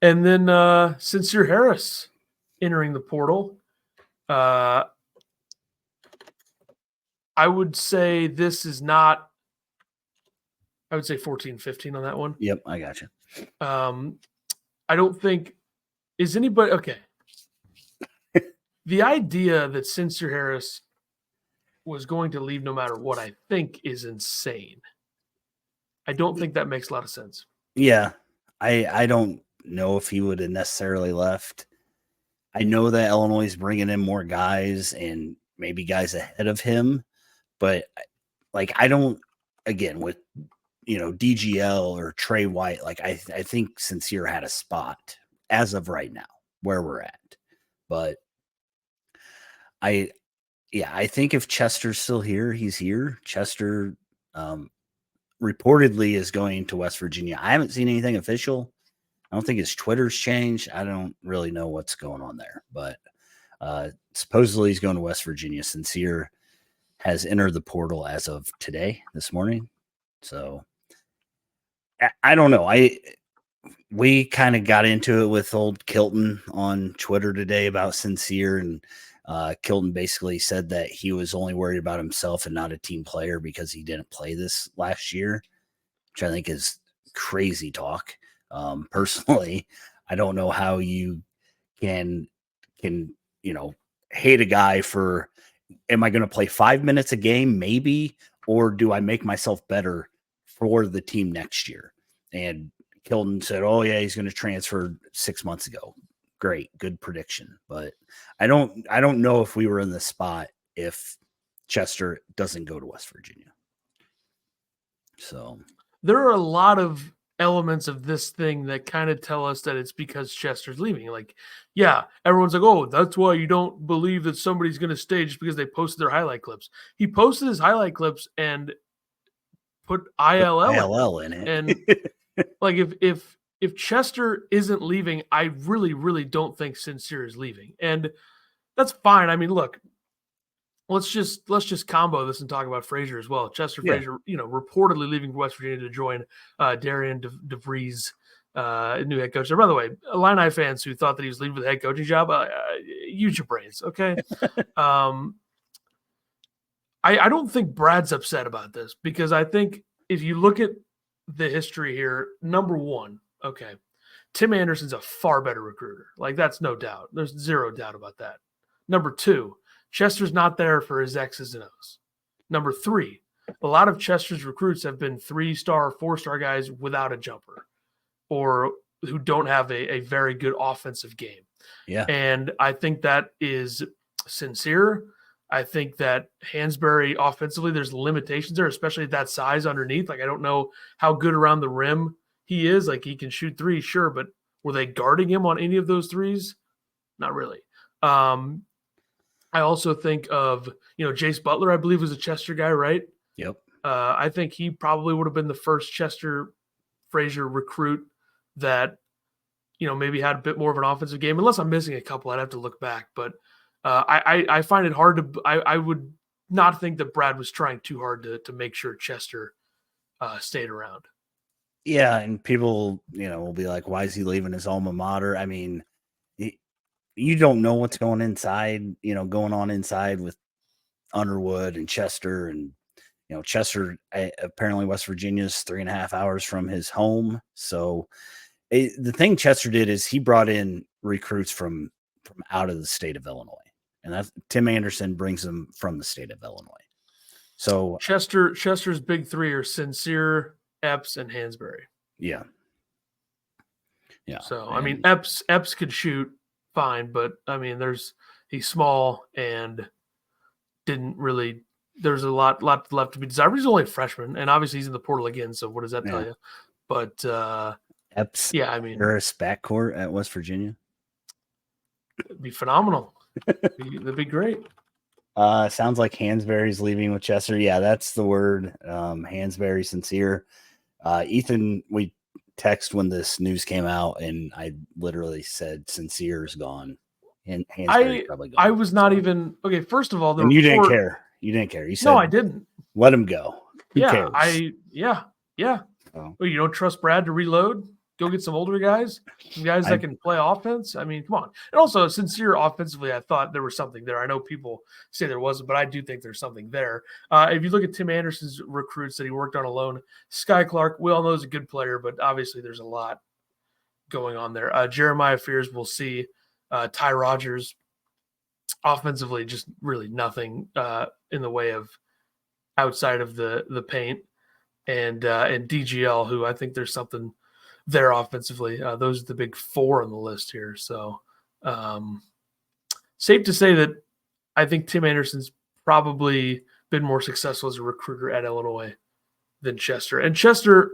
And then Sencire Harris entering the portal. I would say this is not. I would say 14-15 on that one. Yep, I got you. I don't think is anybody okay. The idea that Sencire Harris was going to leave no matter what, I think, is insane. I don't think that makes a lot of sense. Yeah, I don't know if he would have necessarily left. I know that Illinois is bringing in more guys and maybe guys ahead of him, but like I don't. Again, with DGL or Trey White, like I think Sencire had a spot as of right now where we're at, but I think if Chester's still here, he's here. Chester reportedly is going to West Virginia. I haven't seen anything official. I don't think his Twitter's changed. I don't really know what's going on there, but supposedly he's going to West Virginia. Sencire has entered the portal as of today, this morning. So I don't know. We kind of got into it with old Kilton on Twitter today about Sencire, and Kilton basically said that he was only worried about himself and not a team player because he didn't play this last year, which I think is crazy talk. Personally, I don't know how you can hate a guy for, am I going to play 5 minutes a game? Maybe, or do I make myself better for the team next year? And Kilton said, oh yeah, he's going to transfer 6 months ago. Great. Good prediction. But I don't know if we were in the spot if Chester doesn't go to West Virginia. So there are a lot of elements of this thing that kind of tell us that it's because Chester's leaving. Like, yeah, everyone's like, oh, that's why you don't believe that somebody's going to stay just because they posted their highlight clips. He posted his highlight clips and put ILL in it. And like, if Chester isn't leaving, I really, really don't think Sencire is leaving. And that's fine. I mean, look, let's just combo this and talk about Frazier as well. Chester Frazier, reportedly leaving West Virginia to join Darian DeVries, new head coach. So, by the way, Illini fans who thought that he was leaving for the head coaching job, use your brains, okay? I don't think Brad's upset about this because I think if you look at the history here, number one, okay, Tim Anderson's a far better recruiter. Like, that's no doubt. There's zero doubt about that. Number two, Chester's not there for his X's and O's. Number three, a lot of Chester's recruits have been 3-star, 4-star guys without a jumper or who don't have a very good offensive game. Yeah. And I think that is Sencire. I think that Hansberry offensively, there's limitations there, especially at that size underneath. Like, I don't know how good around the rim he is. Like, he can shoot threes, sure, but were they guarding him on any of those threes? Not really. I also think of, Jace Butler, I believe, was a Chester guy, right? Yep. I think he probably would have been the first Chester Frazier recruit that, maybe had a bit more of an offensive game. Unless I'm missing a couple, I'd have to look back. But I find it hard to – I would not think that Brad was trying too hard to make sure Chester stayed around. Yeah, and people, will be like, why is he leaving his alma mater? I mean – you don't know what's going on inside with Underwood and Chester. And, Chester, apparently West Virginia is 3.5 hours from his home. So the thing Chester did is he brought in recruits from out of the state of Illinois. And that's Tim Anderson brings them from the state of Illinois. So Chester's big three are Sencire, Epps, and Hansberry. Yeah. Yeah. So, I mean, Epps could shoot fine, but I mean, he's small and didn't really. There's a lot left to be desired. He's only a freshman, and obviously he's in the portal again. So what does that tell you? But Epps, yeah, I mean, Harris backcourt at West Virginia, it'd be phenomenal. That'd be great. Sounds like Hansberry's leaving with Chester. Yeah, that's the word. Hansberry, Sencire. Ethan, we text when this news came out, and I literally said Sencire's gone, and Hansberry's probably gone. I was not even okay. First of all, and you didn't care. You didn't care. You said no, I didn't. Let him go. Who cares? Yeah. Oh. Well, you don't trust Brad to reload? Go get some older guys, some guys that can play offense. I mean, come on. And also, Sencire offensively, I thought there was something there. I know people say there wasn't, but I do think there's something there. If you look at Tim Anderson's recruits that he worked on alone, Sky Clark, we all know is a good player, but obviously there's a lot going on there. Jeremiah Fears, we'll see. Ty Rogers, offensively, just really nothing in the way of outside of the paint. And DGL, who I think there's something there offensively. Those are the big four on the list here. So safe to say that I think Tim Anderson's probably been more successful as a recruiter at Illinois than Chester. And Chester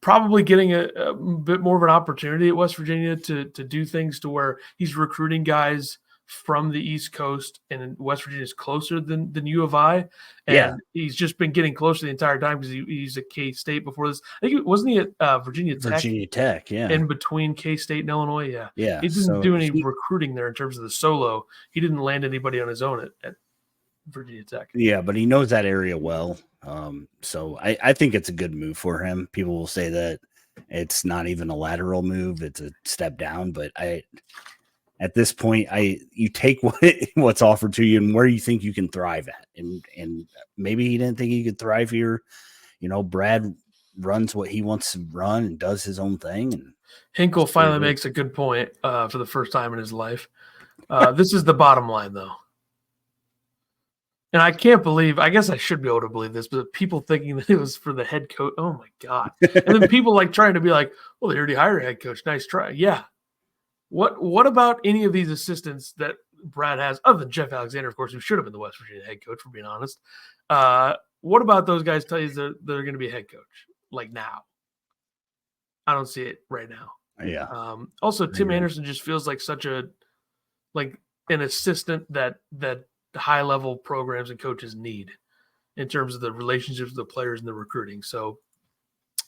probably getting a bit more of an opportunity at West Virginia to do things to where he's recruiting guys from the East Coast, and West Virginia is closer than U of I. And he's just been getting closer the entire time because he's at K-State before this. I think wasn't he at Virginia Tech? Virginia Tech, yeah. In between K-State and Illinois, yeah. Yeah. He didn't do any recruiting there in terms of the solo. He didn't land anybody on his own at Virginia Tech. Yeah, but he knows that area well. So I think it's a good move for him. People will say that it's not even a lateral move. It's a step down, but at this point, you take what's offered to you and where you think you can thrive at. And maybe he didn't think he could thrive here. You know, Brad runs what he wants to run and does his own thing. And Hinkle finally makes a good point for the first time in his life. This is the bottom line, though. And I can't believe, I guess I should be able to believe this, but people thinking that it was for the head coach. Oh, my God. And then people like trying to be like, well, they already hired a head coach. Nice try. Yeah. What about any of these assistants that Brad has, other than Jeff Alexander, of course, who should have been the West Virginia head coach, for being honest? What about those guys tell you that they're going to be a head coach, like now? I don't see it right now. Yeah. Also, Tim Anderson just feels like an assistant that high-level programs and coaches need in terms of the relationships with the players and the recruiting. So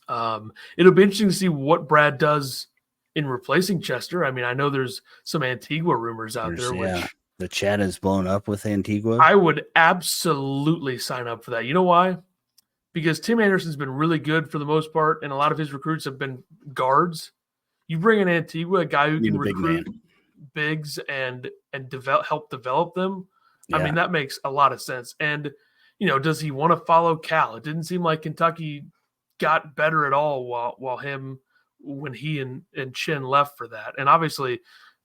it'll be interesting to see what Brad does in replacing Chester. I mean, I know there's some Antigua rumors out there. Which the chat is blown up with Antigua. I would absolutely sign up for that. You know why? Because Tim Anderson's been really good for the most part, and a lot of his recruits have been guards. You bring in Antigua, a guy who can recruit bigs and help develop them. Yeah. I mean, that makes a lot of sense. And, you know, does he want to follow Cal? It didn't seem like Kentucky got better at all when he and Chin left for that. And obviously,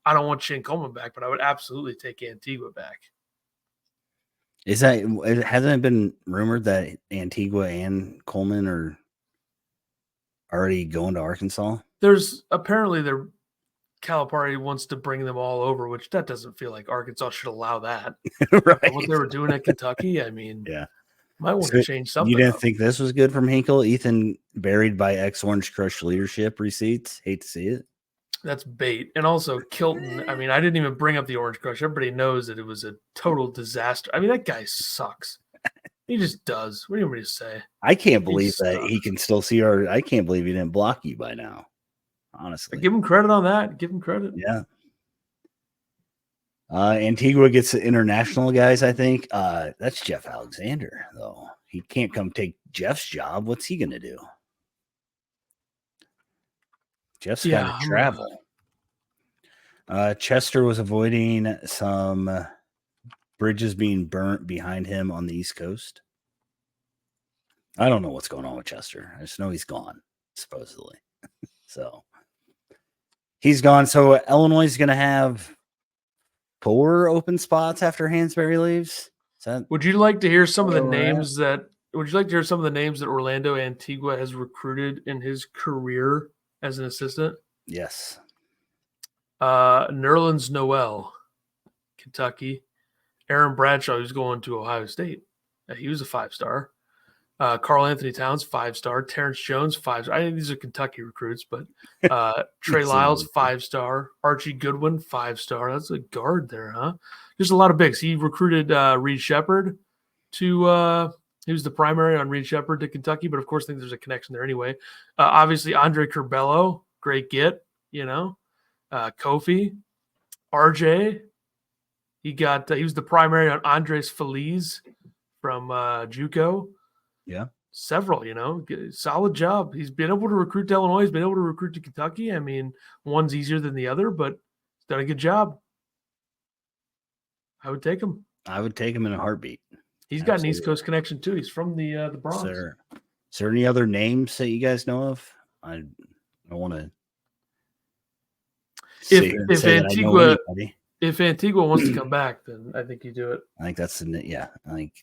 I don't want Chin Coleman back, but I would absolutely take Antigua back. Hasn't it been rumored that Antigua and Coleman are already going to Arkansas? There's apparently Calipari wants to bring them all over, which that doesn't feel like Arkansas should allow that. Right. What they were doing at Kentucky, I mean, yeah, might want to change something. You didn't think this was good from Hinkle? Ethan buried by ex-Orange Crush leadership receipts. Hate to see it. That's bait. And also Kilton. I mean, I didn't even bring up the Orange Crush. Everybody knows that it was a total disaster. I mean, that guy sucks. He just does. What do you want me to say? I can't believe that he can still see I can't believe he didn't block you by now. Honestly, give him credit on that. Give him credit. Yeah. Antigua gets the international guys, I think. That's Jeff Alexander, though. He can't come take Jeff's job. What's he going to do? Jeff's got to travel. Chester was avoiding some bridges being burnt behind him on the East Coast. I don't know what's going on with Chester. I just know he's gone, supposedly. So he's gone. So Illinois is going to have 4 open spots after Hansberry leaves. Would you like to hear some of the names that? Would you like to hear some of the names that Orlando Antigua has recruited in his career as an assistant? Yes. Nerlens Noel, Kentucky. Aaron Bradshaw, who's going to Ohio State. He was a 5-star. Carl Anthony Towns, 5-star. Terrence Jones, 5-star. I think these are Kentucky recruits, but Trey Lyles, 5-star. Archie Goodwin, 5-star. That's a guard there, huh? There's a lot of bigs. He recruited Reed Shepherd to he was the primary on Reed Shepherd to Kentucky, but of course I think there's a connection there anyway. Obviously, Andre Curbelo, great get, you know. Kofi, RJ. He was the primary on Andres Feliz from JUCO. Yeah. several, solid job. He's been able to recruit to Illinois. He's been able to recruit to Kentucky. I mean, one's easier than the other, but he's done a good job. I would take him. I would take him in a heartbeat. He's got an East Coast connection too. He's from the Bronx. Is there any other names that you guys know of? I don't want to. If Antigua wants to come back, then I think you do it. I think that's I think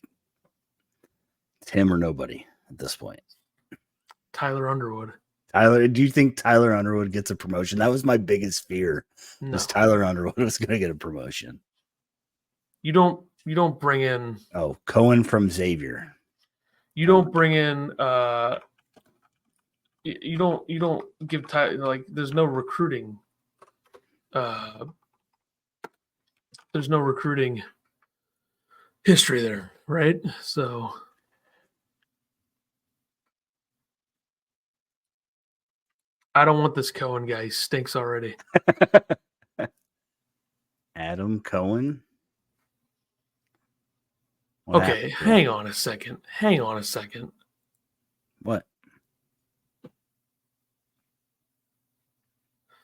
it's him or nobody at this point. Tyler Underwood. Do you think Tyler Underwood gets a promotion? That was my biggest fear. No. Was Tyler Underwood was going to get a promotion? You don't bring in Cohen from Xavier. You don't bring in you don't give Tyler, there's no recruiting. There's no recruiting history there, right? So I don't want this Cohen guy. He stinks already. Adam Cohen. Okay, hang on a second. What?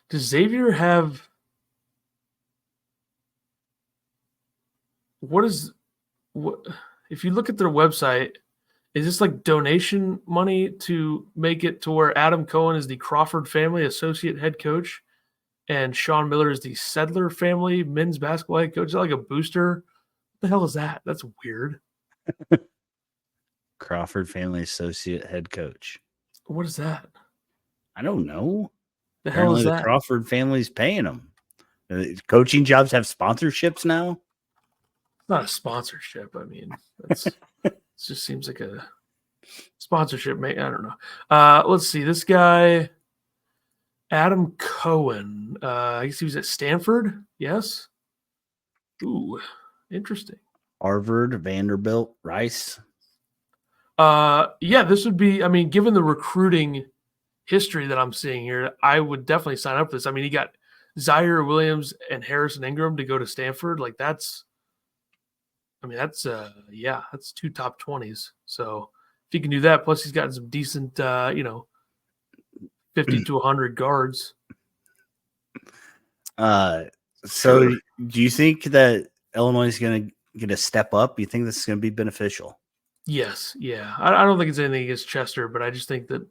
Does Xavier have what if you look at their website, is this like donation money to make it to where Adam Cohen is the Crawford family associate head coach and Sean Miller is the Sedler family men's basketball head coach? Is that like a booster? What the hell is that? That's weird. Crawford family associate head coach. What is that? I don't know. The hell is that? The Crawford family's paying them. Coaching jobs have sponsorships now. Not a sponsorship. I mean, it just seems like a sponsorship. I don't know. Let's see. This guy, Adam Cohen. I guess he was at Stanford. Yes. Ooh, interesting. Harvard, Vanderbilt, Rice. Yeah, this would be. I mean, given the recruiting history that I'm seeing here, I would definitely sign up for this. I mean, he got Zaire Williams and Harrison Ingram to go to Stanford. That's that's two top 20s. So if he can do that, plus he's gotten some decent, 50 to 100 guards. So do you think that Illinois is going to get a step up? You think this is going to be beneficial? Yes. Yeah. I don't think it's anything against Chester, but I just think that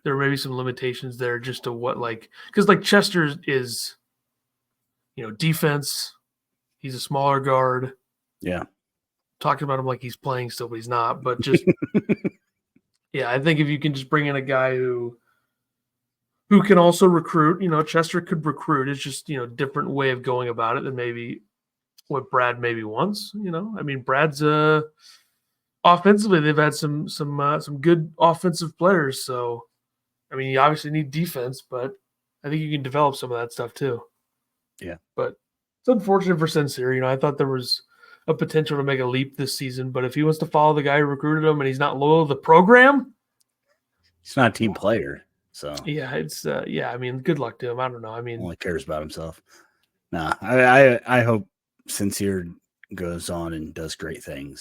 there may be some limitations there just to what, because Chester is, defense. He's a smaller guard. Yeah. Talking about him like he's playing still, but he's not. But just, yeah, I think if you can just bring in a guy who can also recruit, Chester could recruit. It's just, different way of going about it than maybe what Brad maybe wants. I mean, Brad's offensively, they've had some good offensive players. So, I mean, you obviously need defense, but I think you can develop some of that stuff too. Yeah. But it's unfortunate for Sencire. I thought there was a potential to make a leap this season, but if he wants to follow the guy who recruited him and he's not loyal to the program, he's not a team player. So yeah, it's I mean, good luck to him. I don't know. I mean, only cares about himself. Nah, I hope Sencire goes on and does great things.